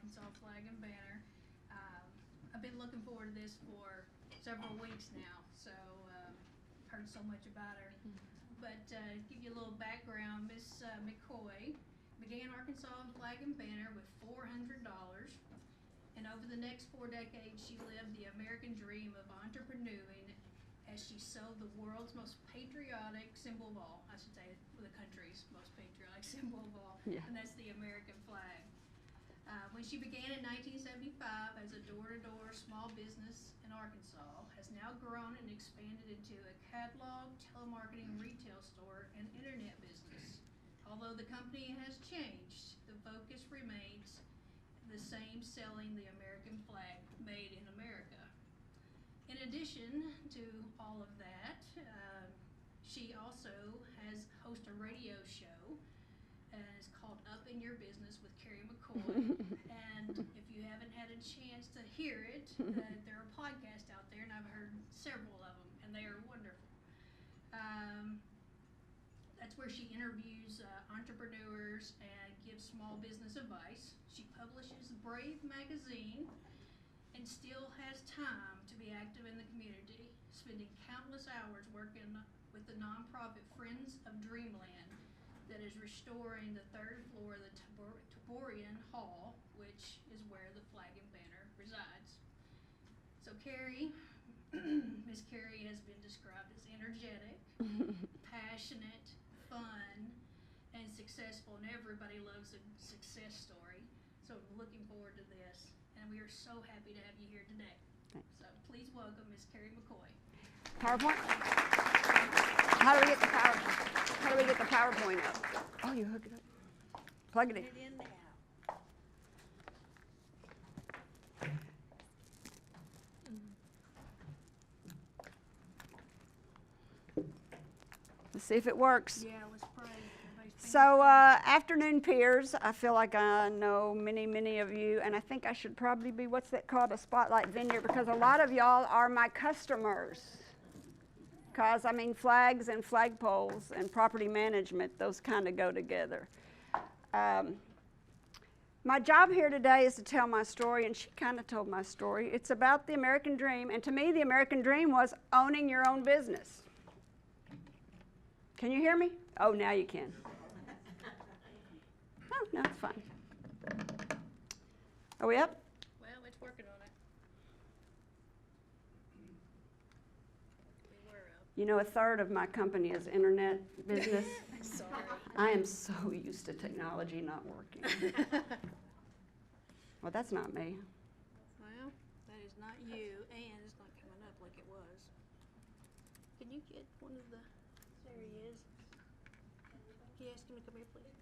Arkansas Flag and Banner. I've been looking forward to this for several weeks now, so heard so much about her. But give you a little background, Miss McCoy began Arkansas Flag and Banner with $400, and over the next 4 decades, she lived the American dream of entrepreneuring as she sewed the world's most patriotic symbol of all. I should say the country's most patriotic symbol of all, and that's the American flag. When she began in 1975 as a door-to-door small business in Arkansas, has now grown and expanded into a catalog, telemarketing, retail store, and internet business. Although the company has changed, the focus remains the same, selling the American flag made in America. In addition to all of that, she also has hosted a radio show, and it's called Up in Your Business with Kerry McCoy. And if you haven't had a chance to hear it, there are podcasts out there, and I've heard several of them, and they are wonderful. That's where she interviews entrepreneurs and gives small business advice. She publishes Brave magazine and still has time to be active in the community, spending countless hours working with the nonprofit Friends of Dreamland that is restoring the 3rd floor of the Taborian Hall, which is where the Flag and Banner resides. So Kerry, Miss Kerry has been described as energetic, passionate, fun, and successful, and everybody loves a success story. So I'm looking forward to this, and we are so happy to have you here today. Thanks. So please welcome Miss Kerry McCoy. PowerPoint? How do we get the PowerPoint? How do we get the PowerPoint up? Oh, you hook it up. Plug it in. Put it in now. Let's see if it works. Yeah, let's pray. So, afternoon peers, I feel like I know many of you, and I think I should probably be, what's that called, a spotlight vendor, because a lot of y'all are my customers. Because, I mean, flags and flagpoles and property management, those kind of go together. My job here today is to tell my story, and she kind of told my story. It's about the American dream, and to me, the American dream was owning your own business. Can you hear me? Oh, now you can. Oh, no, it's fine. Are we up? Well, it's working on it. We were up. You know, 1/3 of my company is internet business. Sorry. I am so used to technology not working. Well, that's not me. Well, that is not you, and it's not coming up like it was. Can you get one of the, there he is. Can you ask him to come here, please?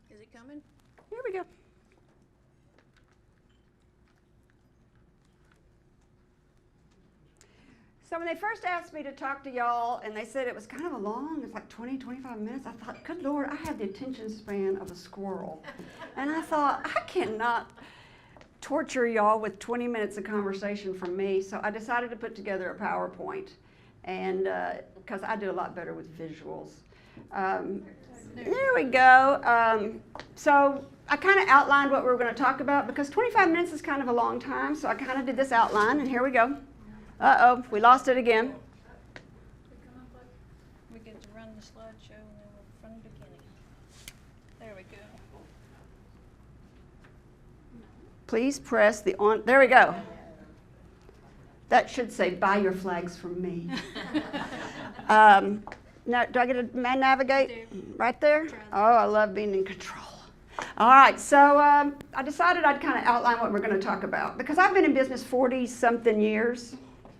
Is it coming? Here we go. So when they first asked me to talk to y'all, and they said it was kind of a long, it's like 20, 25 minutes, I thought, good Lord, I have the attention span of a squirrel. And I thought, I cannot torture y'all with 20 minutes of conversation from me, so I decided to put together a PowerPoint, and because I do a lot better with visuals. There we go. So I kind of outlined what we were going to talk about, because 25 minutes is kind of a long time, so I kind of did this outline, and here we go. Uh-oh, we lost it again. We get to run the slideshow, and then we'll from the beginning. There we go. Please press the on. There we go. That should say, buy your flags from me. Now, do I get to navigate? Right there? Oh, I love being in control. All right, so I decided I'd kind of outline what we're going to talk about, because I've been in business 40-something years,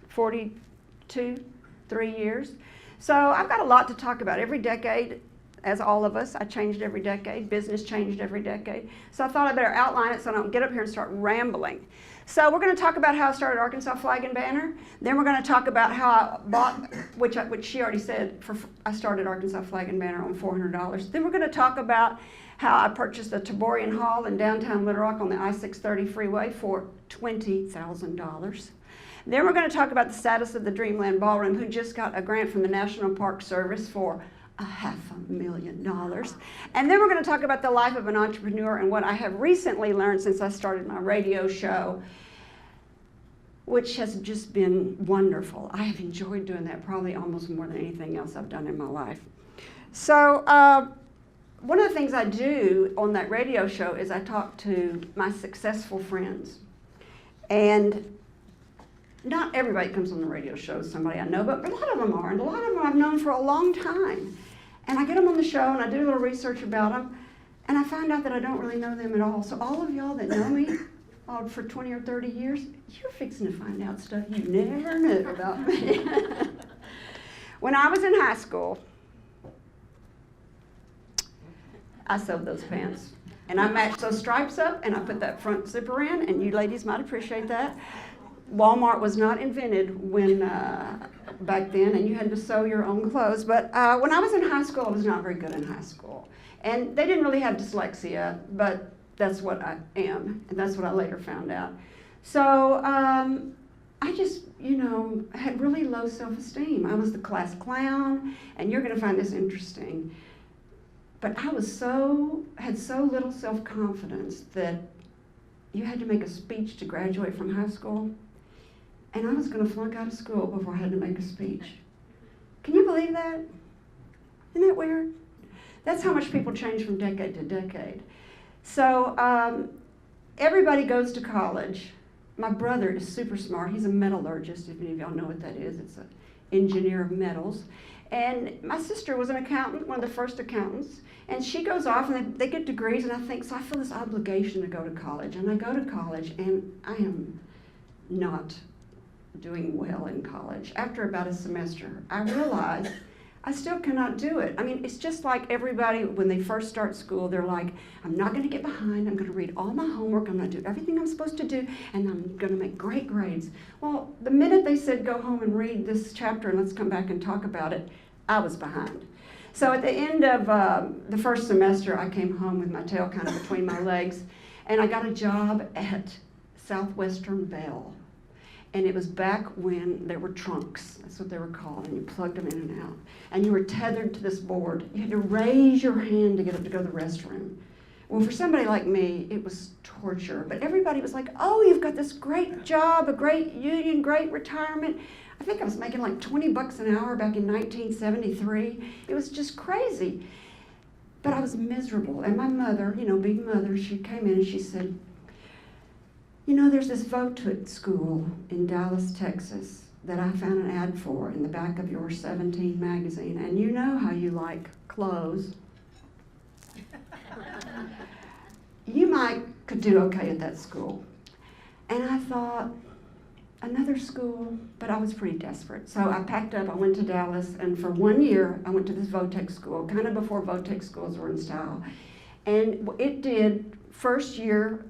42, 3 years. So I've got a lot to talk about. Every decade, as all of us, I changed every decade. Business changed every decade. So I thought I better outline it so I don't get up here and start rambling. So we're going to talk about how I started Arkansas Flag and Banner. Then we're going to talk about how I bought, which she already said, I started Arkansas Flag and Banner on $400. Then we're going to talk about how I purchased a Taborian Hall in downtown Little Rock on the I-630 freeway for $20,000. Then we're going to talk about the status of the Dreamland Ballroom, who just got a grant from the National Park Service for $500,000. And then we're going to talk about the life of an entrepreneur and what I have recently learned since I started my radio show, which has just been wonderful. I have enjoyed doing that probably almost more than anything else I've done in my life. So one of the things I do on that radio show is I talk to my successful friends. And not everybody comes on the radio show is somebody I know, but a lot of them are, and a lot of them I've known for a long time. And I get them on the show, and I do a little research about them, and I find out that I don't really know them at all. So all of y'all that know me for 20 or 30 years, you're fixing to find out stuff you never knew about me. When I was in high school, I sewed those pants. And I matched those stripes up, and I put that front zipper in, and you ladies might appreciate that. Walmart was not invented when back then, and you had to sew your own clothes. But when I was in high school, I was not very good in high school. And they didn't really have dyslexia, but that's what I am, and that's what I later found out. So I just, had really low self-esteem. I was the class clown, and you're going to find this interesting. But I had so little self-confidence that you had to make a speech to graduate from high school, and I was going to flunk out of school before I had to make a speech. Can you believe that? Isn't that weird? That's how much people change from decade to decade. So everybody goes to college. My brother is super smart. He's a metallurgist, if any of y'all know what that is. It's an engineer of metals. And my sister was an accountant, one of the first accountants, and she goes off and they get degrees, and I think, so I feel this obligation to go to college. And I go to college, and I am not doing well in college. After about a semester, I realized I still cannot do it. I mean, it's just like everybody, when they first start school, they're like, I'm not going to get behind, I'm going to read all my homework, I'm going to do everything I'm supposed to do, and I'm going to make great grades. Well, the minute they said, go home and read this chapter and let's come back and talk about it, I was behind. So at the end of the first semester, I came home with my tail kind of between my legs, and I got a job at Southwestern Bell. And it was back when there were trunks, that's what they were called, and you plugged them in and out. And you were tethered to this board. You had to raise your hand to get up to go to the restroom. Well, for somebody like me, it was torture. But everybody was like, oh, you've got this great job, a great union, great retirement. I think I was making like 20 bucks an hour back in 1973. It was just crazy. But I was miserable. And my mother, big mother, she came in and she said, there's this vote school in Dallas, Texas that I found an ad for in the back of your 17 magazine. And you know how you like clothes. You could do okay at that school. And I thought, another school, but I was pretty desperate. So I packed up, I went to Dallas, and for 1 year, I went to this Votech school, kind of before Votech schools were in style. And it did first year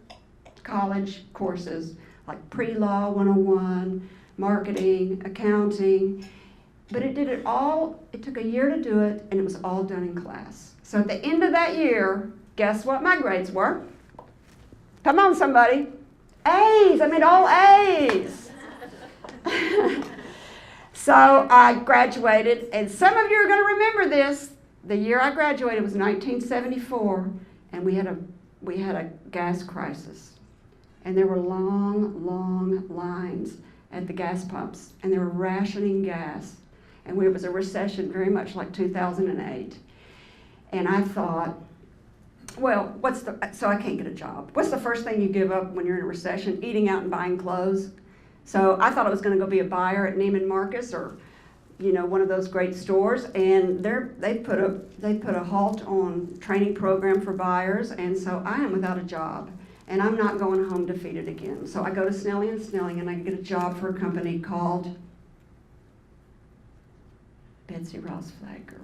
college courses like pre-law 101, marketing, accounting, but it did it all, it took a year to do it, and it was all done in class. So at the end of that year, guess what my grades were? Come on, somebody. A's, I mean all A's. So I graduated, and some of you are going to remember this. The year I graduated was 1974, and we had a gas crisis. And there were long, long lines at the gas pumps, and they were rationing gas. And it was a recession very much like 2008. And I thought, well, so I can't get a job. What's the first thing you give up when you're in a recession? Eating out and buying clothes. So I thought I was going to go be a buyer at Neiman Marcus or, one of those great stores. And they put a halt on training program for buyers, and so I am without a job. And I'm not going home defeated again. So I go to Snelling & Snelling, and I get a job for a company called Betsy Ross Flag Girls.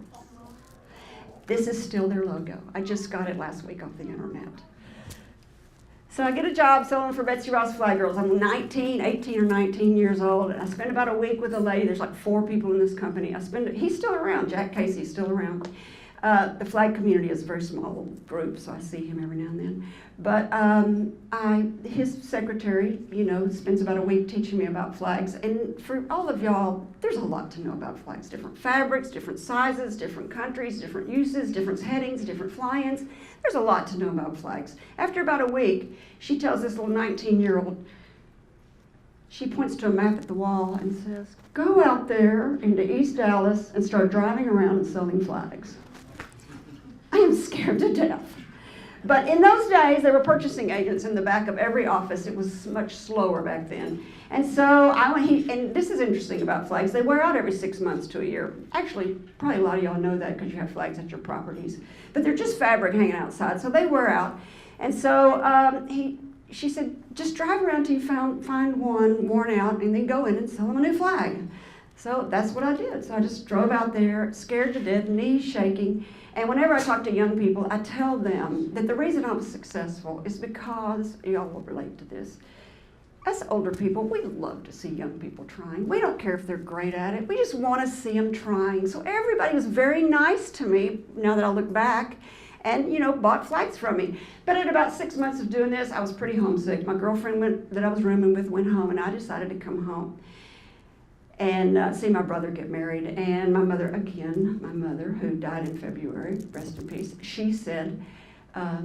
This is still their logo. I just got it last week off the internet. So I get a job selling for Betsy Ross Flag Girls. I'm 18 or 19 years old, and I spend about a week with a lady. There's like 4 people in this company. He's still around. Jack Casey's still around. The flag community is a very small group, so I see him every now and then. But his secretary, spends about a week teaching me about flags. And for all of y'all, there's a lot to know about flags. Different fabrics, different sizes, different countries, different uses, different headings, different fly-ins. There's a lot to know about flags. After about a week, she tells this little 19-year-old, she points to a map at the wall and says, go out there into East Dallas and start driving around and selling flags. I am scared to death. But in those days, there were purchasing agents in the back of every office. It was much slower back then. And so and this is interesting about flags. They wear out every 6 months to a year. Actually, probably a lot of y'all know that because you have flags at your properties. But they're just fabric hanging outside, so they wear out. And so she said, just drive around till you find one worn out and then go in and sell them a new flag. So that's what I did. So I just drove out there, scared to death, knees shaking. And whenever I talk to young people, I tell them that the reason I was successful is because, y'all will relate to this, us older people, we love to see young people trying. We don't care if they're great at it. We just want to see them trying. So everybody was very nice to me, now that I look back, and, bought flags from me. But at about 6 months of doing this, I was pretty homesick. My girlfriend that I was rooming with went home, and I decided to come home and see my brother get married. And my mother, who died in February, rest in peace, she said, why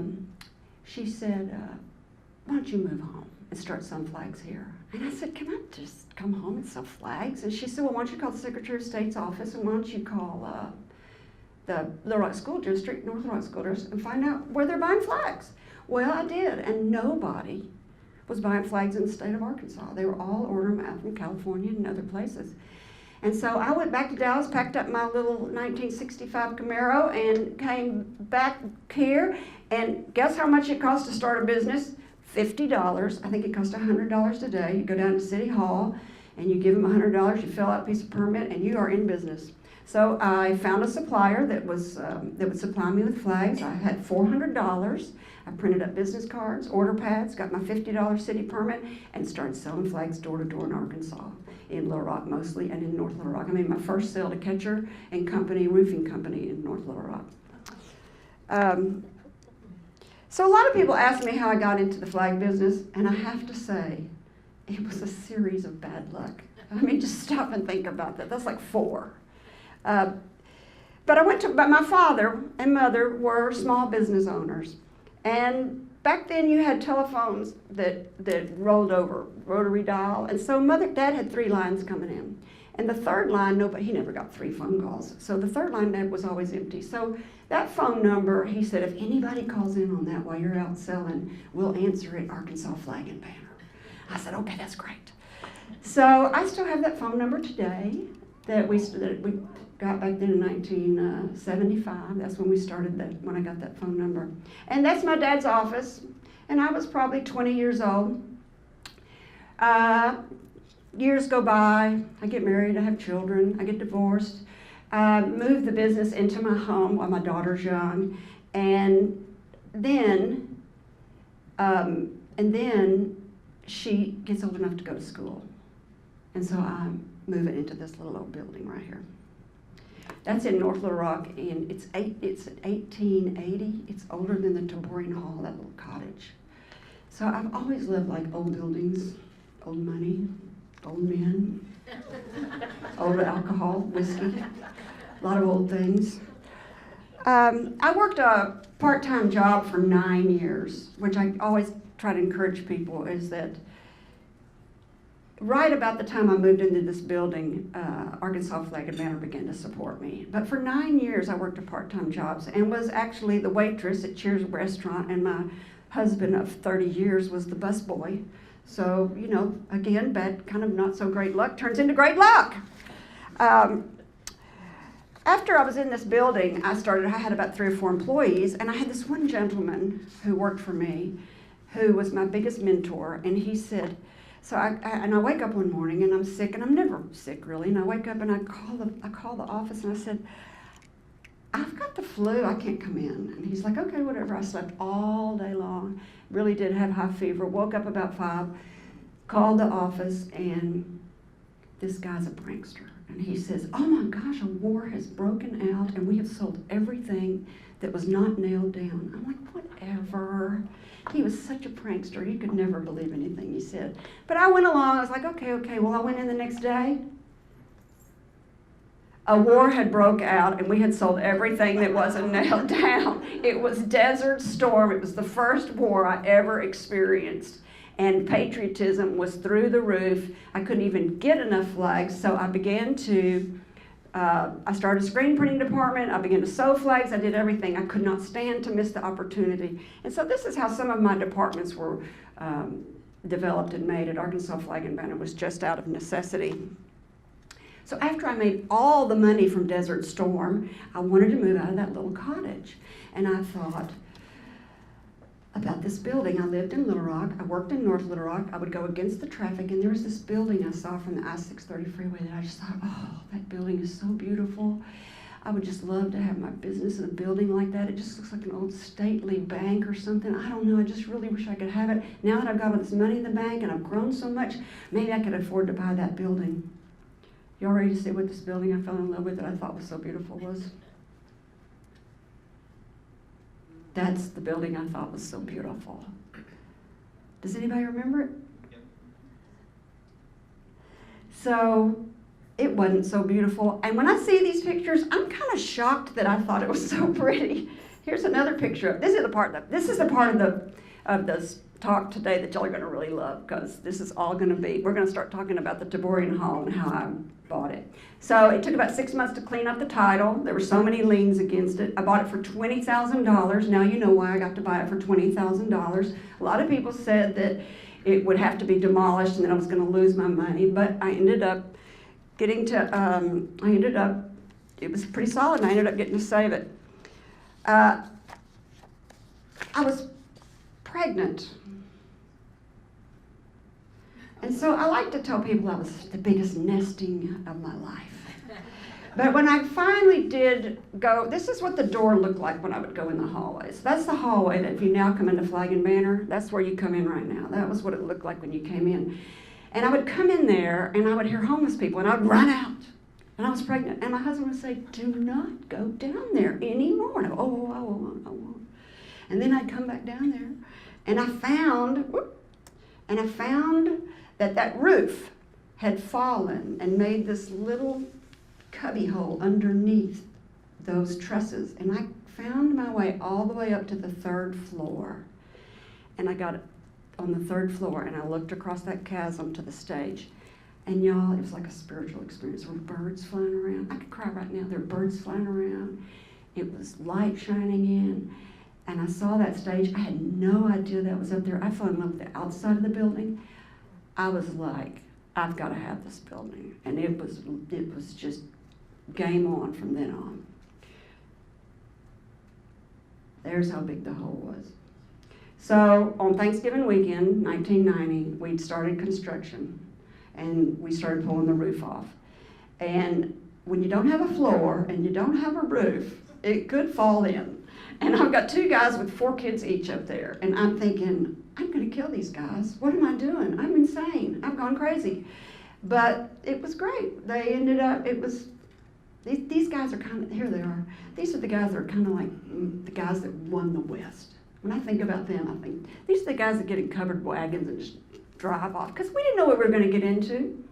don't you move home and start selling flags here? And I said, can I just come home and sell flags? And she said, well, why don't you call the Secretary of State's office, and why don't you call the Little Rock School District, North Little Rock School District, and find out where they're buying flags. Well, I did, and nobody was buying flags in the state of Arkansas. They were all ordering them out from California and other places. And so I went back to Dallas, packed up my little 1965 Camaro, and came back here. And guess how much it cost to start a business? $50. I think it cost $100 today. You go down to City Hall, and you give them $100. You fill out a piece of permit, and you are in business. So I found a supplier that would supply me with flags. I had $400. I printed up business cards, order pads, got my $50 city permit, and started selling flags door to door in Arkansas, in Little Rock mostly, and in North Little Rock. I made my first sale to Ketcher and Company, roofing company in North Little Rock. So a lot of people ask me how I got into the flag business, and I have to say, it was a series of bad luck. I mean, just stop and think about that. That's like 4. But my father and mother were small business owners. And back then you had telephones that rolled over, rotary dial. And so Dad had 3 lines coming in. And the third line, he never got 3 phone calls. So the third line was always empty. So that phone number, he said, if anybody calls in on that while you're out selling, we'll answer it, Arkansas Flag and Banner. I said, okay, that's great. So I still have that phone number today that we got back then in 1975. That's when we started when I got that phone number. And that's my dad's office. And I was probably 20 years old. Years go by. I get married. I have children. I get divorced. Moved the business into my home while my daughter's young. And then she gets old enough to go to school. And so I move it into this little old building right here. That's in North Little Rock, and it's 1880. It's older than the Taborian Hall, that little cottage. So I've always loved like old buildings, old money, old men, old alcohol, whiskey, a lot of old things. I worked a part-time job for 9 years, which I always try to encourage people, is that right about the time I moved into this building, Arkansas Flag and Banner began to support me. But for 9 years, I worked a part-time jobs and was actually the waitress at Cheers Restaurant, and my husband of 30 years was the busboy. So, again, bad, kind of not so great luck turns into great luck. After I was in this building, I had about 3 or 4 employees, and I had this one gentleman who worked for me, who was my biggest mentor, and he said, I wake up one morning and I'm sick, and I'm never sick really, and I wake up and I call the office and I said, I've got the flu, I can't come in. And he's like, okay, whatever. I slept all day long, really did have high fever, woke up about 5, called the office, and this guy's a prankster. And he says, oh my gosh, a war has broken out and we have sold everything that was not nailed down. I'm like, whatever. He was such a prankster. You could never believe anything he said. But I went along. I was like, okay. Well, I went in the next day. A war had broke out and we had sold everything that wasn't nailed down. It was Desert Storm. It was the first war I ever experienced. And patriotism was through the roof. I couldn't even get enough flags, so I began to, I started a screen printing department. I began to sew flags. I did everything. I could not stand to miss the opportunity. And so this is how some of my departments were developed and made at Arkansas Flag and Banner. Was just out of necessity. So after I made all the money from Desert Storm, I wanted to move out of that little cottage. And I thought about this building. I lived in Little Rock. I worked in North Little Rock. I would go against the traffic, and there was this building I saw from the I-630 freeway that I just thought, oh, that building is so beautiful. I would just love to have my business in a building like that. It just looks like an old stately bank or something. I don't know. I just really wish I could have it. Now that I've got all this money in the bank and I've grown so much, maybe I could afford to buy that building. Y'all ready to see what this building I fell in love with that I thought was so beautiful was? That's the building I thought was so beautiful. Does anybody remember it? Yep. So it wasn't so beautiful. And when I see these pictures, I'm kind of shocked that I thought it was so pretty. Here's another picture. This is the part of this talk today that y'all are going to really love, because this is all going to be, we're going to start talking about the Taborian Hall and how I bought it. So it took about 6 months to clean up the title. There were so many liens against it. I bought it for $20,000. Now you know why I got to buy it for $20,000. A lot of people said that it would have to be demolished and that I was going to lose my money, but I ended up getting to, it was pretty solid, and I ended up getting to save it. I was pregnant. And so I like to tell people I was the biggest nesting of my life. But when I finally did go, this is what the door looked like when I would go in the hallways. That's the hallway that if you now come into Flag and Banner, that's where you come in right now. That was what it looked like when you came in. And I would come in there and I would hear homeless people and I'd run out. And I was pregnant. And my husband would say, do not go down there anymore. And I go, oh, I won't. And then I'd come back down there and I found that roof had fallen and made this little cubby hole underneath those trusses. And I found my way all the way up to the 3rd floor. And I got on the 3rd floor and I looked across that chasm to the stage. And y'all, it was like a spiritual experience. There were birds flying around. I could cry right now. There were birds flying around. It was light shining in. And I saw that stage. I had no idea that was up there. I fell in love with the outside of the building. I was like, I've got to have this building. And it was just game on from then on. There's how big the hole was. So on Thanksgiving weekend, 1990, we'd started construction. And we started pulling the roof off. And when you don't have a floor and you don't have a roof, it could fall in. And I've got 2 guys with 4 kids each up there. And I'm thinking, I'm going to kill these guys. What am I doing? I'm insane. I've gone crazy. But it was great. They ended up, these guys are kind of, here they are. These are the guys that are kind of like the guys that won the West. When I think about them, I think, these are the guys that get in covered wagons and just drive off. Because we didn't know what we were going to get into.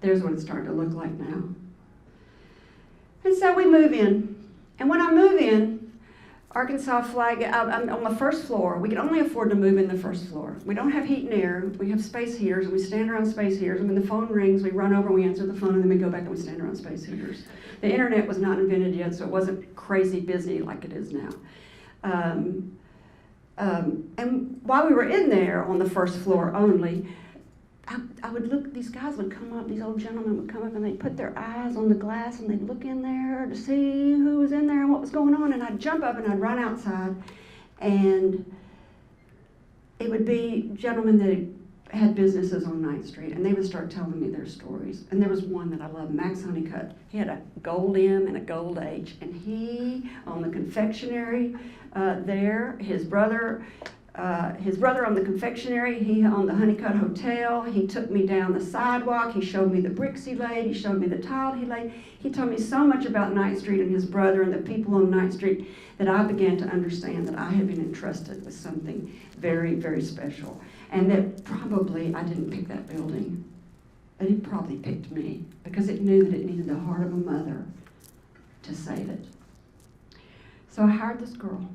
There's what it's starting to look like now. And so we move in. And when I move in, Arkansas Flag, I'm on the 1st floor. We can only afford to move in the 1st floor. We don't have heat and air. We have space heaters, and we stand around space heaters. And when the phone rings, we run over and we answer the phone, and then we go back and we stand around space heaters. The internet was not invented yet, so it wasn't crazy busy like it is now. And while we were in there on the 1st floor only, I would look, these guys would come up, these old gentlemen would come up and they'd put their eyes on the glass and they'd look in there to see who was in there and what was going on. And I'd jump up and I'd run outside, and it would be gentlemen that had businesses on 9th Street, and they would start telling me their stories. And there was one that I loved, Max Honeycutt. He had a gold M and a gold H, and he owned the confectionery there. His brother owned the confectionery. He owned the Honeycutt Hotel. He took me down the sidewalk. He showed me the bricks he laid. He showed me the tile he laid. He told me so much about 9th Street and his brother and the people on 9th Street that I began to understand that I had been entrusted with something very, very special. And that probably I didn't pick that building, but it probably picked me because it knew that it needed the heart of a mother to save it. So I hired this girl,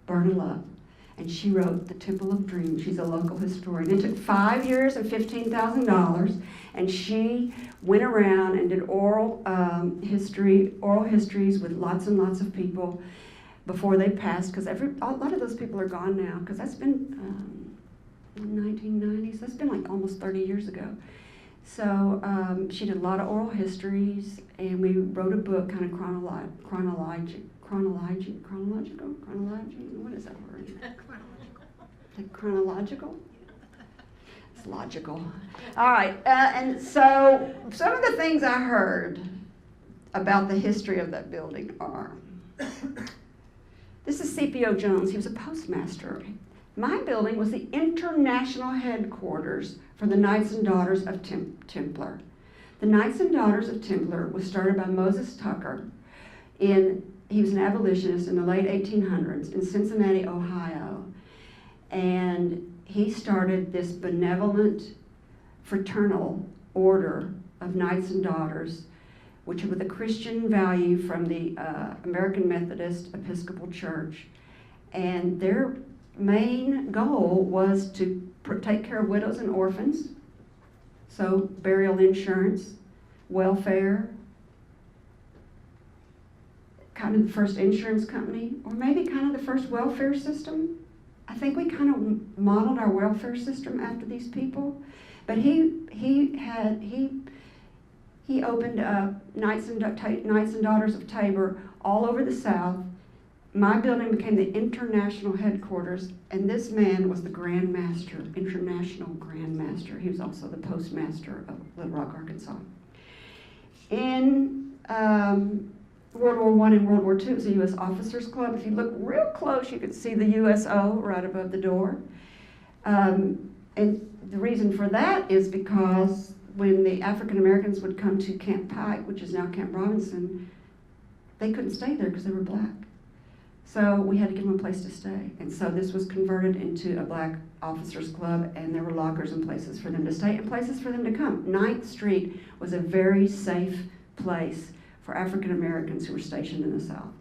Berna Love, and she wrote The Temple of Dreams. She's a local historian. It took 5 years and $15,000, and she went around and did oral histories with lots and lots of people before they passed, because a lot of those people are gone now, because that's been 1990s. That's been like almost 30 years ago. So she did a lot of oral histories, and we wrote a book, kind of chronological. What is that word? Like chronological. It's logical. All right, and so some of the things I heard about the history of that building are. This is C.P.O. Jones. He was a postmaster. My building was the international headquarters for the Knights and Daughters of Templar. The Knights and Daughters of Templar was started by Moses Tucker. He was an abolitionist in the late 1800s in Cincinnati, Ohio. And he started this benevolent fraternal order of Knights and Daughters, which were the Christian value from the American Methodist Episcopal Church. And their main goal was to take care of widows and orphans, so burial insurance, welfare, kind of the first insurance company, or maybe kind of the first welfare system. I think we kind of modeled our welfare system after these people. But he opened Knights and Daughters of Tabor all over the South. My building became the international headquarters, and this man was the Grand Master, International Grand Master. He was also the postmaster of Little Rock, Arkansas. In World War I and World War II, it was a U.S. Officers Club. If you look real close, you could see the USO right above the door. And the reason for that is because when the African Americans would come to Camp Pike, which is now Camp Robinson, they couldn't stay there because they were black. So we had to give them a place to stay. And so this was converted into a black officers club, and there were lockers and places for them to stay and places for them to come. 9th Street was a very safe place for African Americans who were stationed in the South.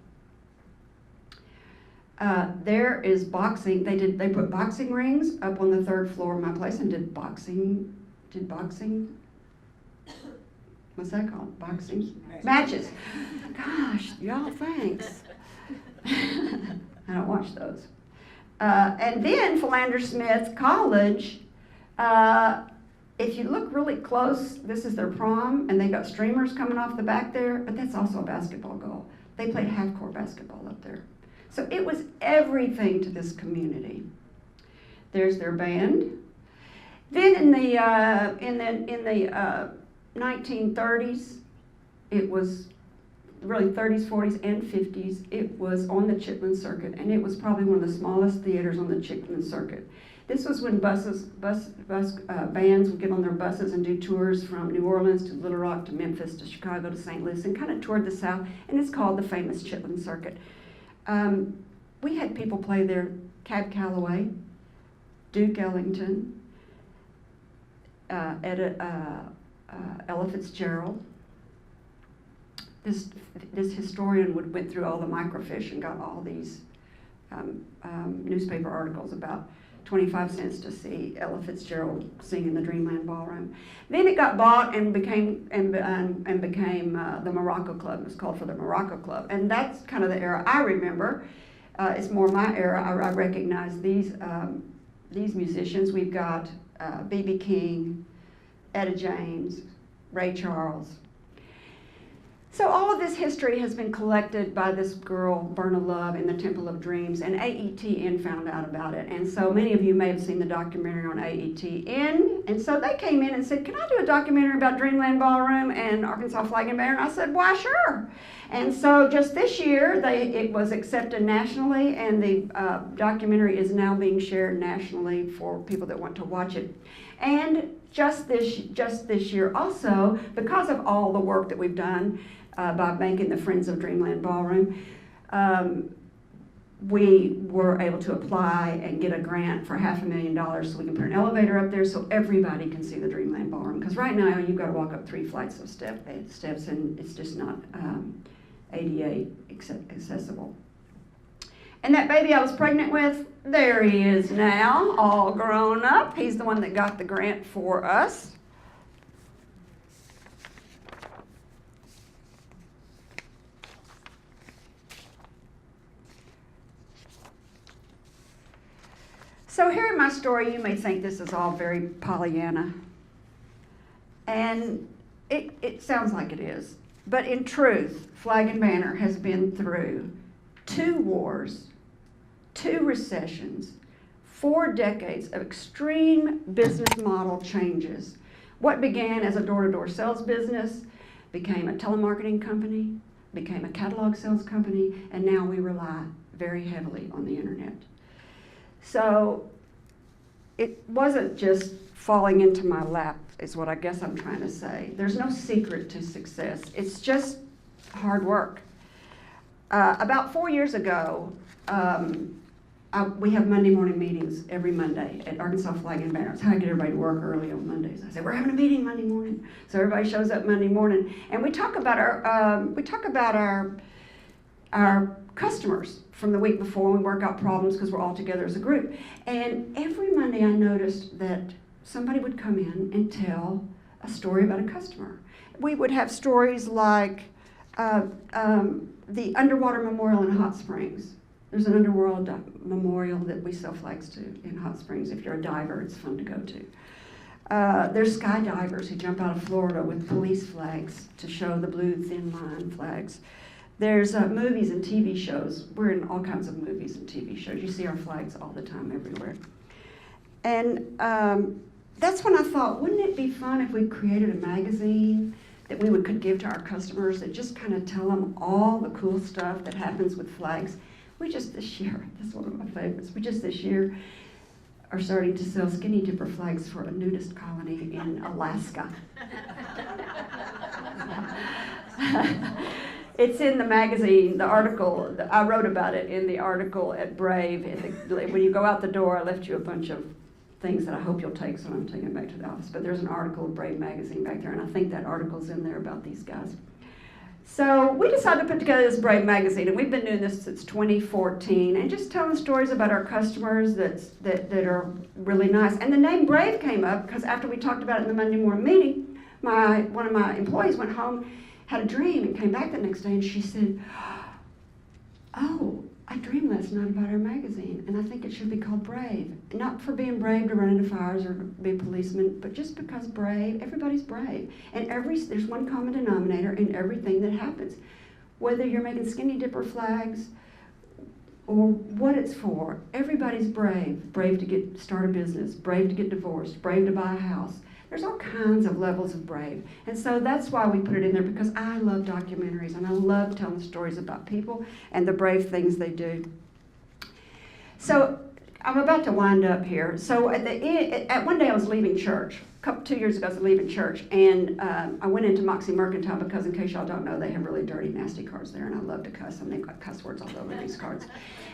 There is boxing. They put boxing rings up on the 3rd floor of my place and did boxing. What's that called? Boxing? Matches. Gosh, y'all, thanks. I don't watch those. And then Philander Smith College, if you look really close, this is their prom, and they've got streamers coming off the back there, but that's also a basketball goal. They played half-court basketball up there. So it was everything to this community. There's their band. Then in the 1930s, it was really 30s, 40s, and 50s, it was on the Chitlin Circuit, and it was probably one of the smallest theaters on the Chitlin Circuit. This was when bands would get on their buses and do tours from New Orleans to Little Rock to Memphis to Chicago to St. Louis, and kind of toured the South, and it's called the famous Chitlin Circuit. We had people play there, Cab Calloway, Duke Ellington, Ella Fitzgerald. This historian went through all the microfiche and got all these newspaper articles about 25 cents to see Ella Fitzgerald sing in the Dreamland Ballroom. Then it got bought and became the Morocco Club. It was called for the Morocco Club, and that's kind of the era I remember. It's more my era. I recognize these musicians. We've got B.B. King, Etta James, Ray Charles. So all of this history has been collected by this girl, Berna Love, in the Temple of Dreams, and AETN found out about it. And so many of you may have seen the documentary on AETN. And so they came in and said, can I do a documentary about Dreamland Ballroom and Arkansas Flag and Banner? And I said, why, sure. And so just this year, it was accepted nationally, and the documentary is now being shared nationally for people that want to watch it. And just this year also, because of all the work that we've done, by making the Friends of Dreamland Ballroom, we were able to apply and get a grant for $500,000 so we can put an elevator up there so everybody can see the Dreamland Ballroom. Because right now you've got to walk up 3 flights of steps, and it's just not ADA accessible. And that baby I was pregnant with, there he is now, all grown up. He's the one that got the grant for us. So hearing my story, you may think this is all very Pollyanna. And it sounds like it is. But in truth, Flag and Banner has been through 2 wars, 2 recessions, 4 decades of extreme business model changes. What began as a door-to-door sales business became a telemarketing company, became a catalog sales company, and now we rely very heavily on the internet. So it wasn't just falling into my lap, is what I guess I'm trying to say. There's no secret to success. It's just hard work. About 4 years ago, we have Monday morning meetings every Monday at Arkansas Flag and Banner. It's how I get everybody to work early on Mondays. I say, we're having a meeting Monday morning. So everybody shows up Monday morning. And we talk about our customers from the week before. We work out problems because we're all together as a group. And every Monday I noticed that somebody would come in and tell a story about a customer. We would have stories like the underwater memorial in Hot Springs. There's an underworld memorial that we sell flags to in Hot Springs. If you're a diver, it's fun to go to. There's skydivers who jump out of Florida with police flags to show the blue thin line flags. There's movies and TV shows. We're in all kinds of movies and TV shows. You see our flags all the time everywhere. And that's when I thought, wouldn't it be fun if we created a magazine that we could give to our customers that just kind of tell them all the cool stuff that happens with flags. We just this year, that's one of my favorites, we just this year are starting to sell skinny dipper flags for a nudist colony in Alaska. It's in the magazine, the article, I wrote about it in the article at Brave. When you go out the door, I left you a bunch of things that I hope you'll take, so I'm taking it back to the office. But there's an article in Brave magazine back there, and I think that article's in there about these guys. So we decided to put together this Brave magazine, and we've been doing this since 2014, and just telling stories about our customers that are really nice. And the name Brave came up because after we talked about it in the Monday morning meeting, one of my employees went home, had a dream, and came back the next day, and she said, oh, I dreamed last night about our magazine, and I think it should be called Brave. Not for being brave to run into fires or be a policeman, but just because brave, everybody's brave. And there's one common denominator in everything that happens. Whether you're making skinny dipper flags or what it's for, everybody's brave. Brave to start a business, brave to get divorced, brave to buy a house. There's all kinds of levels of brave. And so that's why we put it in there, because I love documentaries and I love telling stories about people and the brave things they do. So I'm about to wind up here. So at one day I was leaving church. 2 years ago I was leaving church, and I went into Moxie Mercantile because, in case y'all don't know, they have really dirty, nasty cards there, and I love to cuss, and they've got cuss words all over these cards.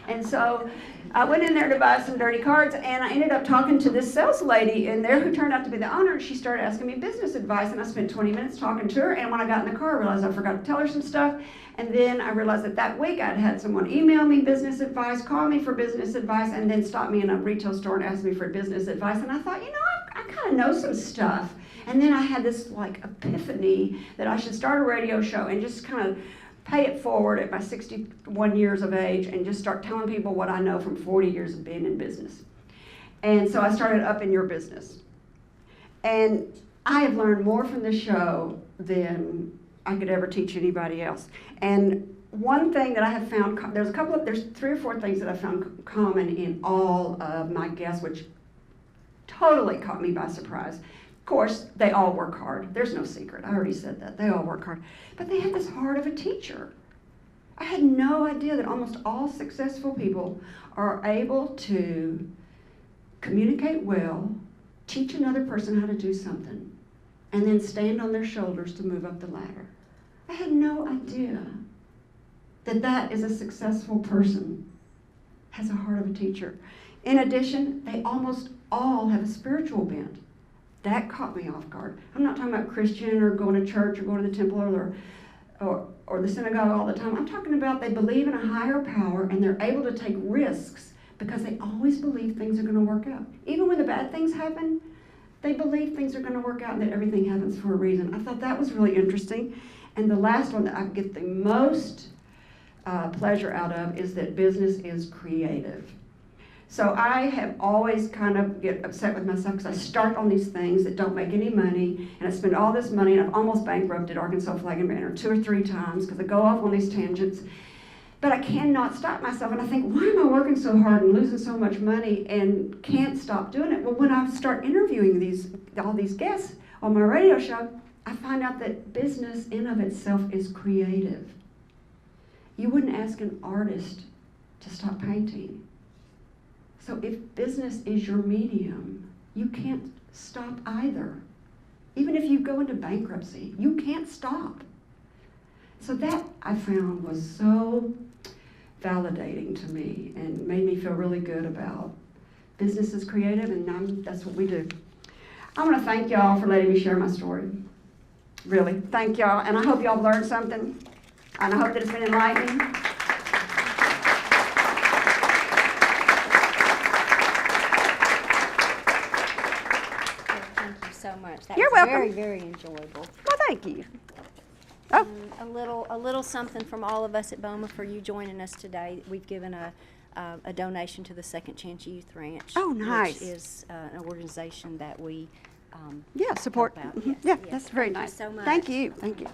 And so I went in there to buy some dirty cards, and I ended up talking to this sales lady in there who turned out to be the owner, and she started asking me business advice, and I spent 20 minutes talking to her, and when I got in the car, I realized I forgot to tell her some stuff, and then I realized that week I'd had someone email me business advice, call me for business advice, and then stop me in a retail store and ask me for business advice, and I thought, you know, I kind of know some stuff. And then I had this like epiphany that I should start a radio show and just kind of pay it forward at my 61 years of age and just start telling people what I know from 40 years of being in business. And so I started Up in Your Business. And I have learned more from this show than I could ever teach anybody else. And one thing that I have found, there's 3 or 4 things that I found common in all of my guests, which totally caught me by surprise. Of course, they all work hard. There's no secret. I already said that. They all work hard. But they have this heart of a teacher. I had no idea that almost all successful people are able to communicate well, teach another person how to do something, and then stand on their shoulders to move up the ladder. I had no idea that that is a successful person, has a heart of a teacher. In addition, they almost all have a spiritual bent. That caught me off guard. I'm not talking about Christian or going to church or going to the temple or the synagogue all the time. I'm talking about they believe in a higher power and they're able to take risks because they always believe things are going to work out. Even when the bad things happen, they believe things are going to work out and that everything happens for a reason. I thought that was really interesting. And the last one that I get the most pleasure out of is that business is creative. So I have always kind of get upset with myself because I start on these things that don't make any money, and I spend all this money, and I've almost bankrupted Arkansas Flag and Banner 2 or 3 times because I go off on these tangents. But I cannot stop myself, and I think, why am I working so hard and losing so much money and can't stop doing it? Well, when I start interviewing all these guests on my radio show, I find out that business in of itself is creative. You wouldn't ask an artist to stop painting. So if business is your medium, you can't stop either. Even if you go into bankruptcy, you can't stop. So that I found was so validating to me and made me feel really good about business is creative, and that's what we do. I want to thank y'all for letting me share my story. Really, thank y'all, and I hope y'all learned something, and I hope that it's been enlightening. So much. That You're was welcome. Very, very enjoyable. Well, thank you. Oh. A little something from all of us at BOMA for you joining us today. We've given a donation to the Second Chance Youth Ranch. Oh, nice. Which is an organization that we Support. help out. Mhm. Yes, Yeah, yes. that's very Thank you nice. so much. Thank you. Thank you.